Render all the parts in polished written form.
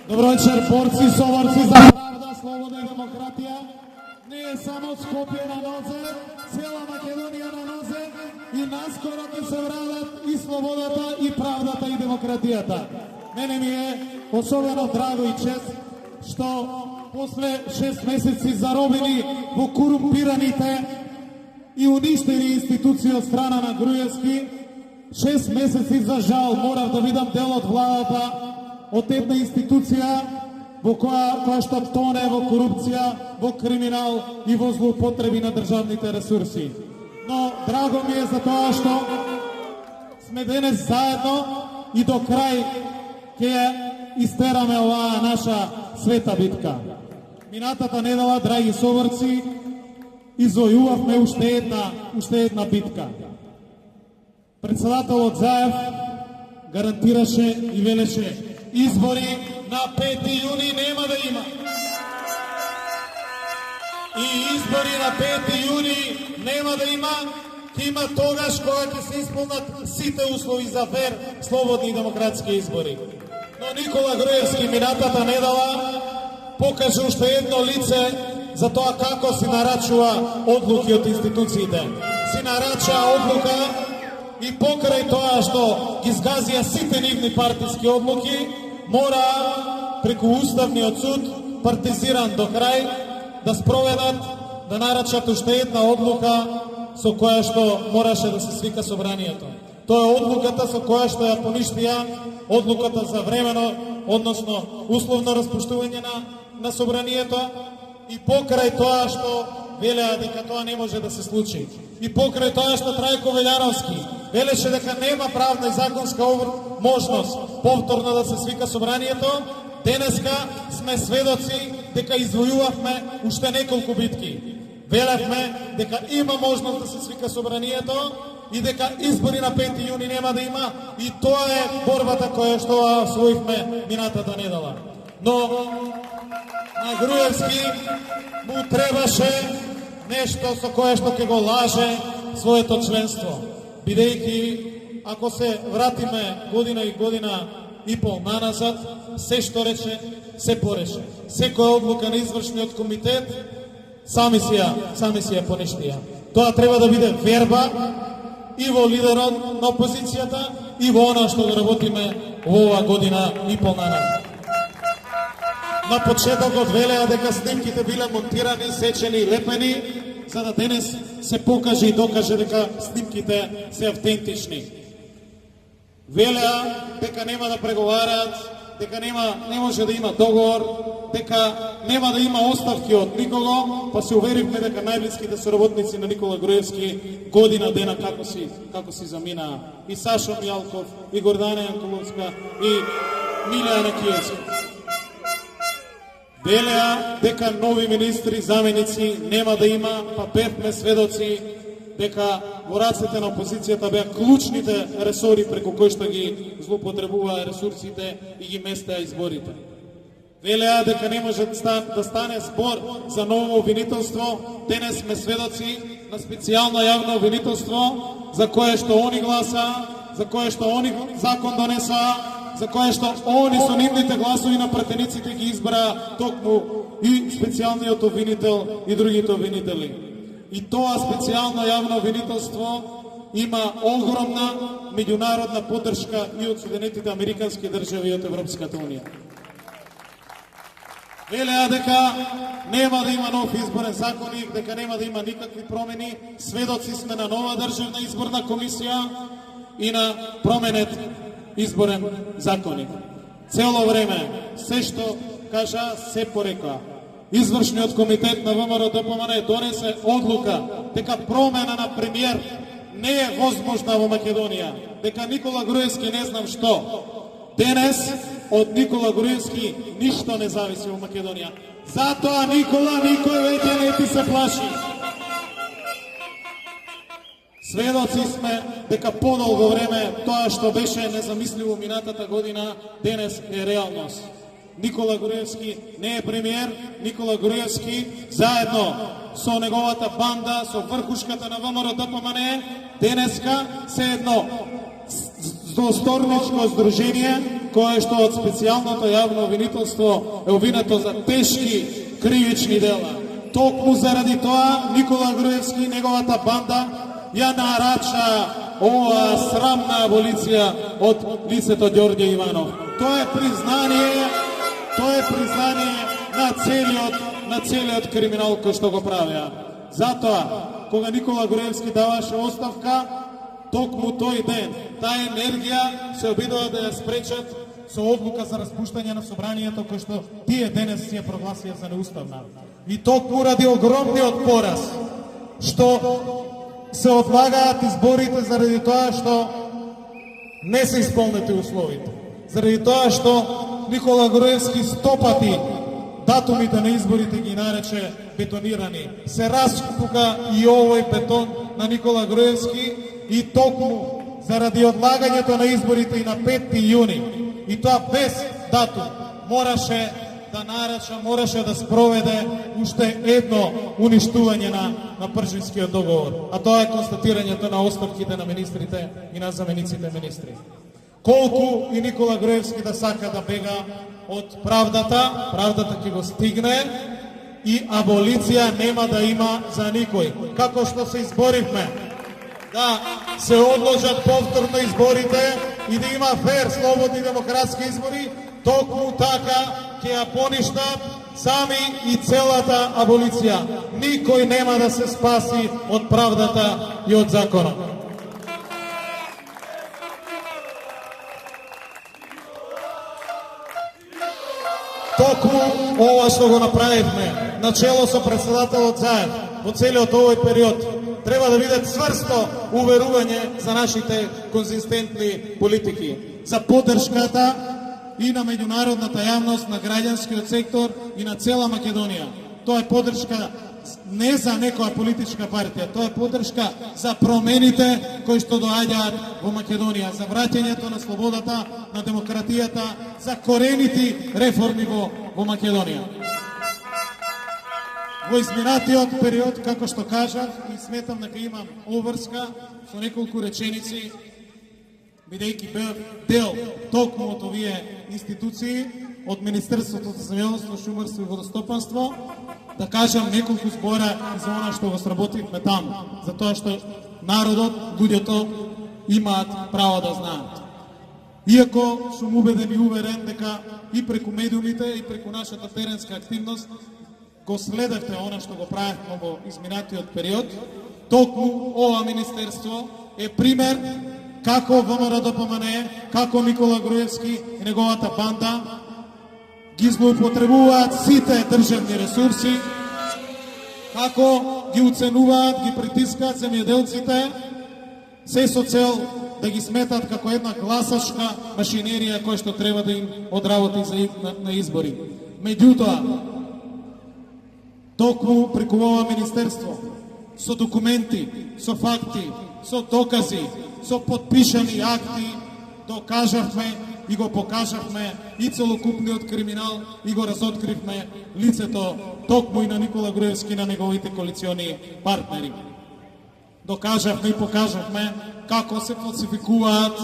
Добро вечер, борци, соборци за правда, слобода и демократија. Не е само Скопје на нозе, цела Македонија на нозе и наскоро ќе се врадат и слободата, и правдата, и демократијата. Мене ми е особено драго и чест што после 6 месеци заробени во корумпираните и уништени институции од страна на Груевски, 6 месеци за жал морав да бидам дел од владата, од една институција во која што тоне во корупција, во криминал и во злоупотреби на државните ресурси. Но драго ми е за тоа што сме денес заедно и до крај ќе истераме оваа наша света битка. Минатата недела, драги соборци, извојувавме уште една битка. Председателот Заев гарантираше и велеше: избори на 5 јуни нема да има. И избори на 5 јуни нема да има, ќе има тогаш кога ќе се исполнат сите услови за фер, слободни и демократски избори. Но Никола Груевски минатата недела покаже уште едно лице за тоа како си нарачува одлуки од институциите. Си нарача одлука и покрај тоа што ги згазија сите нивни партиски одлуки, мора преку Уставниот суд, партизиран до крај, да спроведат, да нарачат уште една одлука со која што мораше да се свика собранието. Тоа е одлуката со која што ја поништија одлуката за времено, односно условно распуштување на собранието, и покрај тоа што велеа дека тоа не може да се случи. И покрај тоа што Трајко Велјаровски велеше дека нема правна и законска можност повторно да се свика собранието, денеска сме сведоци дека извојувавме уште неколку битки. Велевме дека има можност да се свика собранието и дека избори на 5 јуни нема да има, и тоа е борбата која што освоивме минатата недела. Но на Груевски му требаше нешто со кое што ќе го лаже своето членство. Бидејќи, ако се вратиме година и пол наназад, се што рече, се пореше. Секоја одлука на извршниот комитет сами си ја поништија. Тоа треба да биде верба и во лидерот на опозицијата и во она што го работиме во оваа година и пол наназад. На почетокот велеа дека снимките биле монтирани, сечени и лепени, за да денес се покаже и докаже дека снимките се автентични. Велеа дека нема да преговараат, дека не може да има договор, дека нема да има оставки од никого, па се уверивме дека најблиските соработници на Никола Груевски година дена како си заминаа. И Сашо Мијалков, и Гордана Јанкуловска, и Милја Анакиевска. Велеа дека нови министри, заменици нема да има, па бевме сведоци дека во рацете на опозицијата беа клучните ресори преку кои што ги злоупотребуваа ресурсите и ги местеа изборите. Велеа дека не може да стане збор за ново обвинителство. Денес сме сведоци на специјално јавно обвинителство за кое што они гласаа, за кое што они закон донесаа, за кое што они со нивните гласови на пратениците ги избраа токму и специјалниот обвинител и другите обвинители. И тоа специјално јавно обвинителство има огромна меѓународна поддршка и од Соединетите американски држави и од Европската унија. Велеа дека нема да има нов изборен законник, дека нема да има никакви промени. Сведоци сме на нова државна изборна комисија и на променет изборен законник. Цело време, се што кажа, се порекоа. Извршниот комитет на ВМРО-ДПМН донесе одлука дека промена на премиер не е возможна во Македонија, дека Никола Груевски не знам што. Денес од Никола Груевски ништо не зависи во Македонија. Затоа Никола никој веќе не ти се плаши. Сведоци сме дека подолго време тоа што беше незамисливо минатата година денес е реалност. Никола Груевски не е премиер, Никола Груевски заедно со неговата банда, со врхушката на ВМРО-ДПМН денеска се едно злосторничко здружение кое што од специјалното јавно обвинителство е обвинето за тешки кривични дела. Токму заради тоа Никола Груевски и неговата банда ја нарача ова срамна аболиција од лицето Ѓорѓе Иванов. Тоа е признание на целиот криминал кој што го правеа. Затоа, кога Никола Груевски даваше оставка, токму тој ден, таа енергија се обидува да ја спречат со одлука за распуштање на собранието кој што тие денес си ја прогласија за неуставна. И токму ради огромниот пораз што се одлагаат изборите заради тоа што не се исполнети условите. Заради тоа што Никола Груевски 100 пати датумите на изборите ги нарече бетонирани. Се распука и овој бетон на Никола Груевски и токму заради одлагањето на изборите и на 5 јуни и тоа без датум мораше да нарече, мораше да спроведе уште едно уништување на Пршинскиот договор. А тоа е констатирањето на оставките на министрите и на замениците министри. Колку и Никола Груевски да сака да бега од правдата, правдата ќе го стигне и аболиција нема да има за никој. Како што се изборивме да се одложат повторно изборите и да има фер, слободни демократски избори, токму така ќе ја поништат сами и целата аболиција. Никој нема да се спаси од правдата и од законот. Токму ова што го направивме, начело со председателот Заев, во целиот овој период, треба да биде цврсто уверување за нашите конзистентни политики, за поддршката и на меѓународната јавност, на граѓанскиот сектор и на цела Македонија. Тоа е поддршка не за некоја политичка партија, тоа е поддршка за промените кои што доаѓаат во Македонија, за враќањето на слободата, на демократијата, за коренити реформи во Македонија. Во изминатиот период, како што кажав, и сметам дека имам обврска со неколку реченици, бидејќи бев дел токму од овие институции, од Министерството за земјоделство, шумарство и водостопанство, да кажам неколку збора за она што го сработивме таму, за тоа што народот, луѓето имаат право да знаат. Иако сум убеден и уверен дека и преку медиумите и преку нашата теренска активност го следевте она што го правевме во изминатиот период, токму ова министерство е пример како ВМРО-ДПМНЕ, како Никола Груевски и неговата банда ги злоупотребуваат сите државни ресурси, како ги уценуваат, ги притискаат земјоделците, се со цел да ги сметат како една гласачка машинерија која што треба да им одработи на избори. Меѓутоа, токму преку ова министерство, со документи, со факти, со докази, со подпишани акти, докажавме и го покажавме и целокупниот криминал и го разоткривме лицето токму и на Никола Груевски и на неговите коалициони партнери. Докажавме и покажавме како се фалсификуваат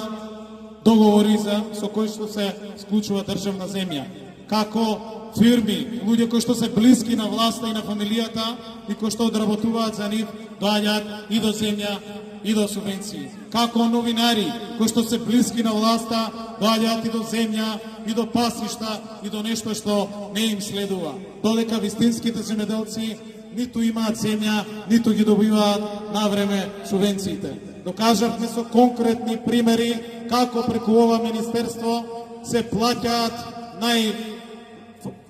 договори со кои што се склучува државна земја, како фирми, луѓе кои што се блиски на власта и на фамилијата и кои што одработуваат за нив, доаѓаат и до земја и до субвенции. Како новинари кои што се блиски на власта, доаѓаат и до земја и до пасишта и до нешто што не им следува. Додека вистинските земјоделци ниту имаат земја, ниту ги добиваат на време субвенциите. Докажавме со конкретни примери како преку ова министерство се плаќаат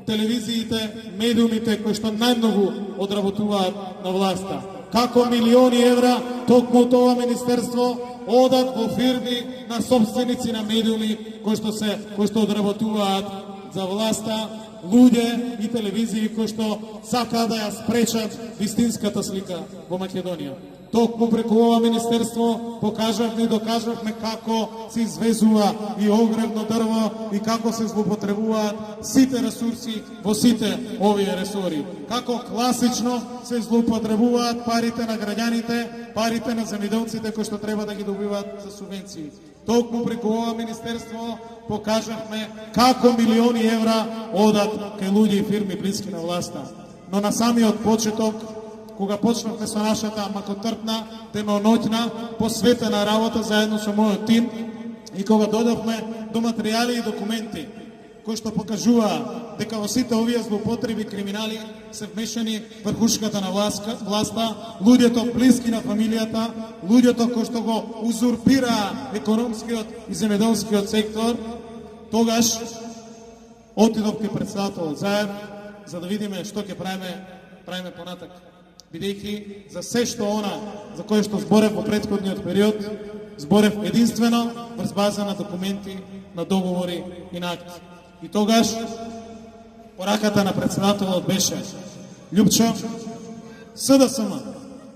телевизиите, медиумите кои што најмногу одработуваат на власта. Како милиони евра токму од ова министерство одат во фирми на собственици на медиуми кои што одработуваат за власта, луѓе и телевизии кои што сакаат да ја спречат вистинската слика во Македонија. Токму преку ова министерство покажавме и докажавме како се извезува и огревно дрво и како се злоупотребуваат сите ресурси во сите овие ресори. Како класично се злоупотребуваат парите на граѓаните, парите на земјоделците кои што треба да ги добиваат за субвенции. Токму преку ова министерство покажавме како милиони евра одат кај луѓе и фирми блиски на власта. Но на самиот почеток, кога почнавме со нашата макотрпна, деноноќна, посветена работа заедно со мојот тим, и кога додавме до материјали и документи кои што покажува дека во сите овие злоупотреби криминали се вмешани врхушката на власта, луѓето блиски на фамилијата, луѓето кои што го узурпира економскиот и земјоделскиот сектор, тогаш отидов кај председателот Заев за да видиме што ќе правиме понатак. Бидејќи за се што она за кое што зборев во претходниот период, зборев единствено врз база на документи, на договори и на акти. И тогаш пораката на председателот беше: Љупчо, СДСМ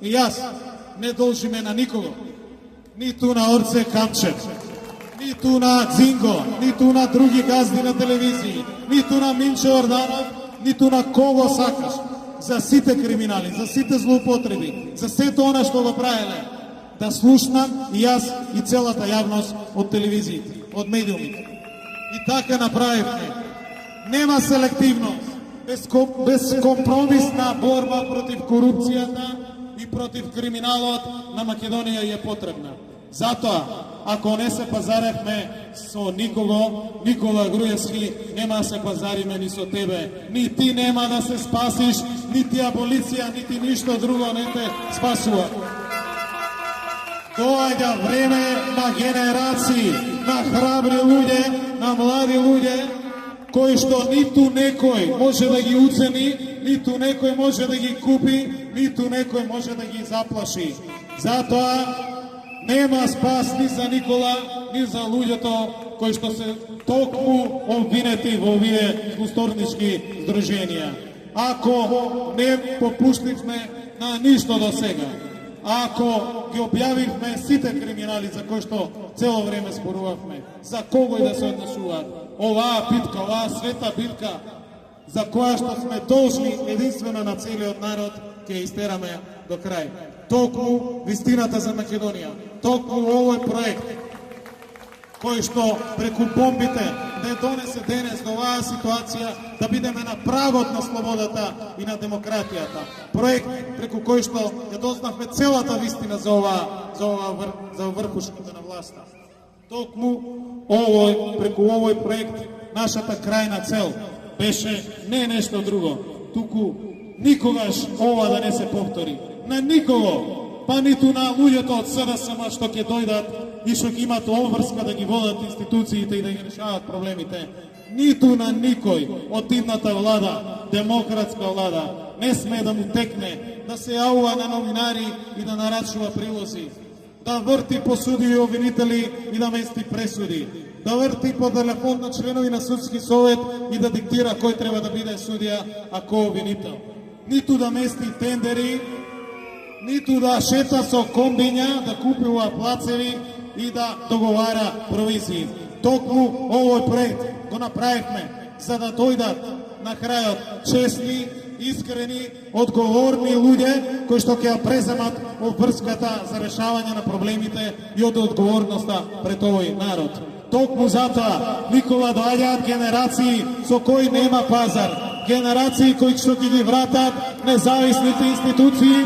и јас не должиме на никого, ниту на Орце Камчев, ниту на Дзинго, ниту на други газди на телевизии, ниту на Минче Орданов, ниту на кого сакаш, за сите криминали, за сите злоупотреби, за сето она што го правеле, да слушнам и јас и целата јавност од телевизиите, од медиумите. И така направивме. Нема селективност, безкомпромисна борба против корупцијата и против криминалот на Македонија е потребна. Затоа, ако не се пазаревме со никого, Никола Груевски, нема се пазариме ни со тебе. Ни ти нема да се спасиш, нити аболиција, нити ништо друго не те спасува. Доаѓа време на генерации, на храбри луѓе, на млади луѓе, кои што ниту некој може да ги уцени, ниту некој може да ги купи, ниту некој може да ги заплаши. Затоа нема спас ни за Никола, ни за луѓето кои што се токму обвинети во овие злосторнички здруженија. Ако не попуштивме на ништо до сега, ако ги објавивме сите криминали за кои што цело време спорувавме, за кого и да се однесуваат, оваа битка, оваа света битка, за која што сме должни единствено на целиот народ, ќе истераме до крај. Токму вистината за Македонија, токму овој проект, кој што преку бомбите не донесе денес до оваа ситуација да бидеме на прагот на слободата и на демократијата. Проект преку кој што ја дознавме целата вистина за врхушката на власта. Токму преку овој проект нашата крајна цел беше не нешто друго, туку никогаш ова да не се повтори. На никого, па ниту на луѓето од СДСМ што ќе дојдат и што ќе имат обврска да ги водат институциите и да ги решават проблемите. Ниту на никој од идната влада, демократска влада, не сме да му текне да се јавува на новинари и да нарачува прилози, да врти по судиви обвинители и да мести пресуди, да врти по телефон на членови на судски совет и да диктира кој треба да биде судија, а кој обвинител. Ниту да мести тендери, ниту да шета со комбиња, да купува плацеви и да договара провизии. Токму овој проект го направивме за да дојдат на крајот честни, искрени, одговорни луѓе кои што ќе ја преземат обврската за решавање на проблемите и од одговорноста пред овој народ. Токму затоа, Никола, доаѓаат генерации со кои нема пазар, генерации кои што ќе ги вратат независните институции,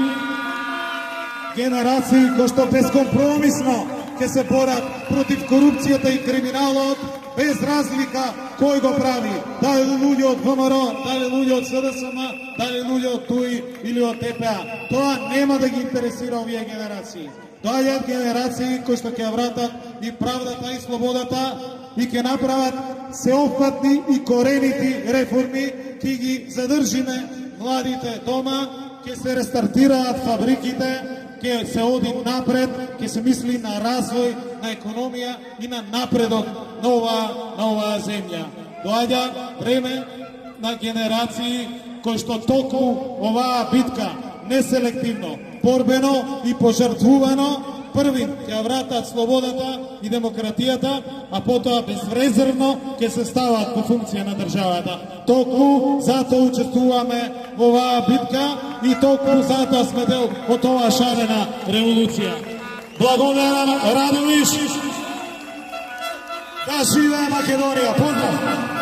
генерации кои што безкомпромисно ќе се борат против корупцијата и криминалот, без разлика кој го прави, дали луѓе од ВМРО, дали луѓе од СДСМ, дали луѓе од ТУИ или од ТПА. Тоа нема да ги интересира овие генерации. Доаѓаат генерации кои што ќе ја вратат и правдата и слободата и ќе направат сеопфатни и коренити реформи, ќе ги задржиме младите дома, ќе се рестартираат фабриките, ќе се оди напред, ќе се мисли на развој, на економија и на напредок на оваа земја. Доаѓа време на генерации кои што токму оваа битка неселективно, борбено и пожртвувано, први ќе вратат слободата и демократијата, а потоа безрезервно ќе се стават во функција на државата. Токму затоа учествуваме во оваа битка и токму затоа сме дел од оваа шарена револуција. Благодарам, Радовиш! Da žive Makedonija, pozdrav!